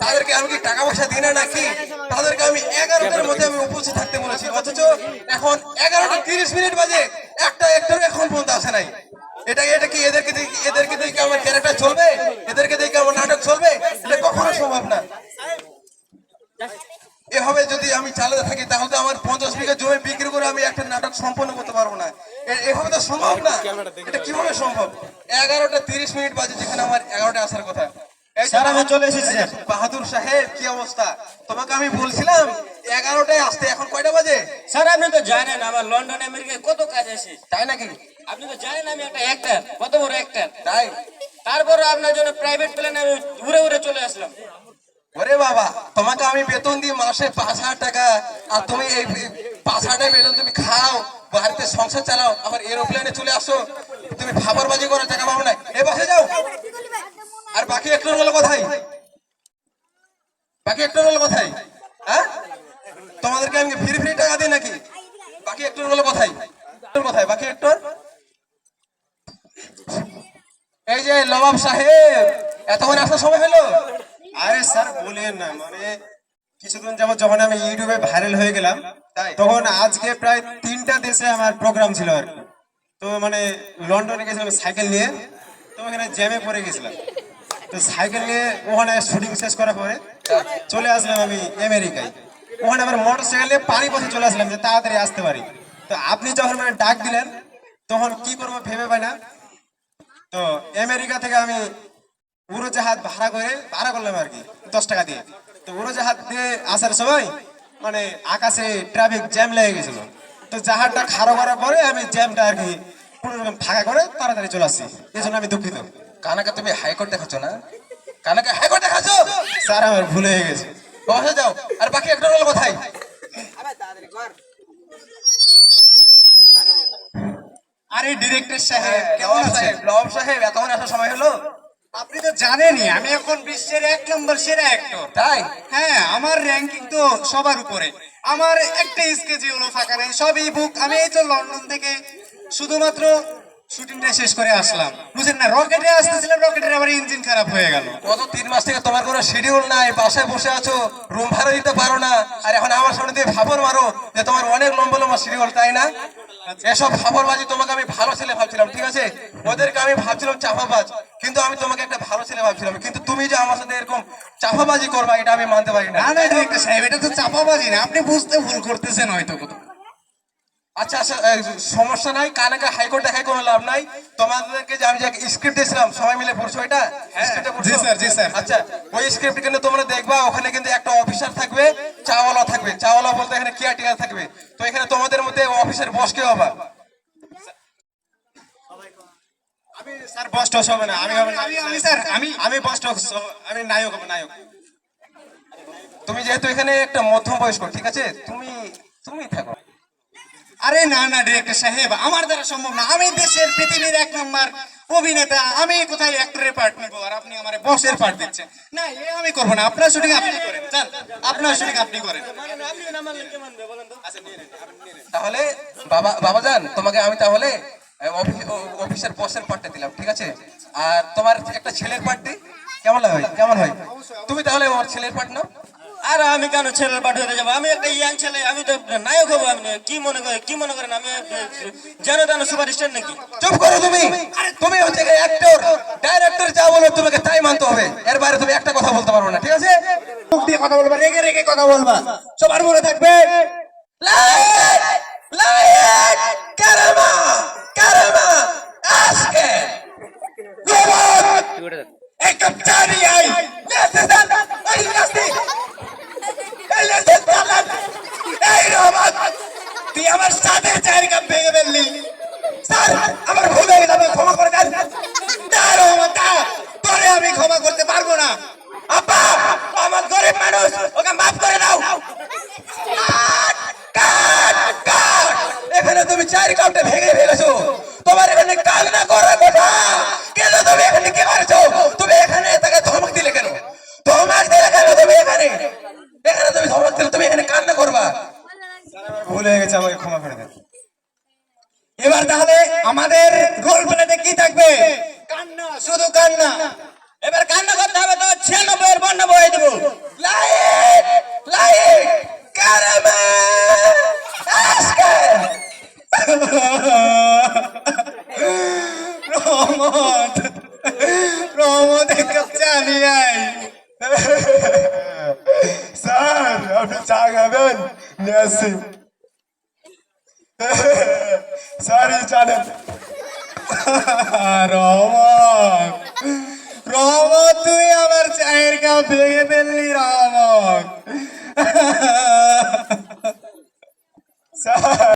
তাদেরকে আমি কি টাকা পয়সা দিই না নাকি? তাদেরকে আমি 11টার মধ্যে আমি উপস্থিত থাকতে বলেছি, অথচ এখন 11টা 30 মিনিট বাজে, একটা একটার এখন পর্যন্ত আসে নাই। এটা কি এদেরকে দেখে আমার ক্যারেক্টার চলবে? এদেরকে দেখে আমার নাটক চলবে? এটা কখনো সম্ভব না। এভাবে যদি আমি চালাতে থাকি তাহলে আমার 50 বিঘা জমি বিক্রি করে আমি একটা নাটক সম্পন্ন করতে পারবো না। এভাবে তো সম্ভব না। এটা কিভাবে সম্ভব? 11টা 30 মিনিট বাজে, যেখানে আমার 11টা আসার কথা। স্যার আমি চলে এসেছি। বাহাদুর সাহেব, কি অবস্থা? তোমাকে আমি বলছিলাম 11টায় আসতে, এখন কয়টা বাজে? স্যার আপনি তো জানেন আমার লন্ডন আমেরিকায় কত কাজ আছে, তাই নাকি? আপনি তো জানেন আমি একটা অ্যাক্টর, কত বড় অ্যাক্টর। তাই? তারপর আপনার জন্য প্রাইভেট প্লেনে আমি উড়ে উড়ে চলে আসলাম। ওরে বাবা, তোমাকে আমি বেতন দিই মাসে 5,000 টাকা, আর তুমি এই 5,000 টাকা বেতন তুমি খাও, বাড়িতে সংসার চালাও, আবার এরোপ্লেনে চলে আসো, তুমি ফাবরবাজি করে টাকা পাবো না। এ বাসে যাও। আর বাকি একটার গুলো কোথায়? বাকি একটার গুলো কোথায়? হ্যাঁ, তোমাদেরকে আমি ফ্রি ফ্রি টাকা দিই নাকি? বাকি একটার গুলো কোথায়? কোথায় বাকি একটার? এই যে নবাব সাহেব, এতক্ষণ আসার সময় হলো? আরে স্যার বলেন না, মানে কিছুদিন যাবত যখন আমি ইউটিউবে ভাইরাল হয়ে গেলাম, তখন আজকে প্রায় 3টা দেশে আমার প্রোগ্রাম ছিল আর কি। তো মানে লন্ডনে গেছিলাম সাইকেল নিয়ে, তো ওখানে জ্যামে পড়ে গেছিলাম। তো সাইকেল নিয়ে ওখানে শুটিং শেষ করার পরে চলে আসলাম আমি আমেরিকায়। ওখানে আবার মোটর সাইকেল নিয়ে পানি পথে চলে আসলাম যে তাড়াতাড়ি আসতে পারি। তো আপনি যখন মানে ডাক দিলেন তখন কি করবো ভেবে পাই না। তো আমেরিকা থেকে আমি উড়োজাহাজ ভাড়া করলাম আর কি 10 টাকা দিয়ে। তো উড়োজাহাজ দিয়ে আসার সময় মানে আকাশে ট্রাফিক জ্যাম লেগে গেছিল। তো জাহাজটা খাড়া করার পরে আমি জ্যামটা আর কি কোনো রকম ফাঁকা করে তাড়াতাড়ি চলে আসছি, এই জন্য আমি দুঃখিত। কানাকে তুমি হাইকোর্ট দেখাচ্ছ না? কানাকে হাইকোর্ট দেখাচ্ছ? স্যার আমার ভুল হয়ে গেছে। বসে যাও। আর বাকি একটা হলো কোথায়? আরে ডিরেক্টর সাহেব কেমন নবাব আছেন? সাহেব, নবাব সাহেব, এতক্ষণ আসার সময় হলো? আপনি তো জানেনই আমি এখন বিশ্বের 1 নম্বর সেরা অ্যাক্টর। তাই? হ্যাঁ, আমার র্যাঙ্কিং তো সবার উপরে। আমার একটা স্কেজুলও ফাঁকা নেই, সবই বুক। আমি এই তো লন্ডন থেকে শুধুমাত্র শুটিংটা শেষ করে আসলাম, বুঝেন না? রকেটে আসতেছিলাম, রকেটের আবার ইঞ্জিন খারাপ হয়ে গেল। গত 3 মাস থেকে তোমার কোনো শিডিউল নাই, বাসায় বসে আছো, রুম ভাড়া দিতে পারো না, আর এখন আমার সামনে দিয়ে ভাবর মারো যে তোমার অনেক লম্বা লম্বা শিডিউল, তাই না? এসব ভাবরবাজি, তোমাকে আমি ভালো ছেলে ভাবছিলাম, ঠিক আছে? ওদেরকে আমি ভাবছিলাম চাপাবাজ, কিন্তু আমি তোমাকে একটা ভালো ছেলে ভাবছিলাম। কিন্তু তুমি যে আমার সাথে এরকম চাপাবাজি করবা, এটা আমি মানতে পারি না। না না ডিরেক্টর সাহেব, এটা তো চাপাবাজি না, আপনি বুঝতে ভুল করতেছেন হয়তো। আচ্ছা আচ্ছা, সমস্যা নাই, কানাকে হাইকোর্ট দেখাই কোনো লাভ নাই। তোমাদেরকে যে আমি যে স্ক্রিপ্ট দিয়েছিলাম সবাই মিলে পড়ছো, এটা স্ক্রিপ্টে পড়ছো? জি স্যার, জি স্যার। আচ্ছা, ওই স্ক্রিপ্ট কিন্তু তোমরা দেখবা, ওখানে কিন্তু একটা অফিসার থাকবে, চাওয়ালা থাকবে। চাওয়ালা বলতে এখানে কেয়ারটেকার থাকবে। তো এখানে তোমাদের মধ্যে অফিসার বস কে হবা? আমি স্যার বস টস হবে না, আমি স্যার আমি বস টস, আমি নায়ক হবো, নায়ক। তুমি যেহেতু এখানে একটা মধ্যম বয়স্ক, ঠিক আছে, তুমি তুমি থাকো। আরে না না ডিরেক্টর সাহেব, আমার দ্বারা সম্ভব না। আমি দেশের পৃথিবীর 1 নম্বর অভিনেতা, আমি কোথায় অ্যাক্টরের পার্ট নিব আর আপনি আমার বসের পার্ট দিচ্ছেন? না, এ আমি করবো না। আপনার শুটিং আপনি করেন, যান, আপনার শুটিং আপনি করেন। তাহলে বাবাজান, তোমাকে আমি তাহলে অফিসের বসের পার্টটা দিলাম, ঠিক আছে? আর তোমার একটা ছেলের পার্ট দিই, কেমন হয়? কেমন হয়? তুমি তাহলে আমার ছেলের পার্ট নাও। আর আমি কেন ছেলের পাঠ হতে যাবো? আমি একটা ইয়াং ছেলে, আমি তো নায়ক হবো। আপনি কি মনে করেন আমি জানো জানো সুপারস্টার নাকি? চুপ করো তুমি। তুমি হচ্ছে অ্যাক্টর, ডাইরেক্টর যা বলো তোমাকে তাই মানতে হবে। এর বাইরে তুমি একটা কথা বলতে পারবে না, ঠিক আছে? মুখ দিয়ে কথা বলবা, রেগে রেগে কথা বলবা, সবার মনে থাকবে। লাইট লাইট, কারামা কারামা, আজকে রোবট এক কাপ চা নিয়ে আই। নেসেসান এই নাস্তি, এই নেসেসান, এই রোবট, তুই আমার সাথে 4 কাপ ভেঙে ফেললি। স্যার আমার ভুল হয়ে গেছে, আমাকে ক্ষমা করে দেন। তারও মাতা, তোরে আমি ক্ষমা করতে পারবো না। আব্বা, আমার গরিব মানুষ, ওকে মাফ করে দাও। কাট, কাট, কাট। এখানে তুমি 4 কাপটা ভেঙে ফেলেছো, তোমার এখানে কান্না করার কথা, কিন্তু তুমি এখানে কি করছো? তুমি এখানে তাকে ধমক দিলে কেন? ধমক দিলে কেন তুমি এখানে? এখানে তুমি ধমক দিলে, তুমি এখানে কান্না করবা? ভুল হয়ে গেছে, আমাকে ক্ষমা করে দেন। এবার তাহলে আমাদের রোল প্লেতে কি থাকবে? কান্না, শুধু কান্না। এবার কান্না করতে হবে তো ছেলে রহমত রহমত এক কাপ চা নিয়ে আয়। স্যার আপনি চা খাবেন নিয়ে আসছি স্যার এই চা নেন। রহমত রহমত তুই আমার চায়ের কাপ ভেঙে ফেললি রহমত। স্যার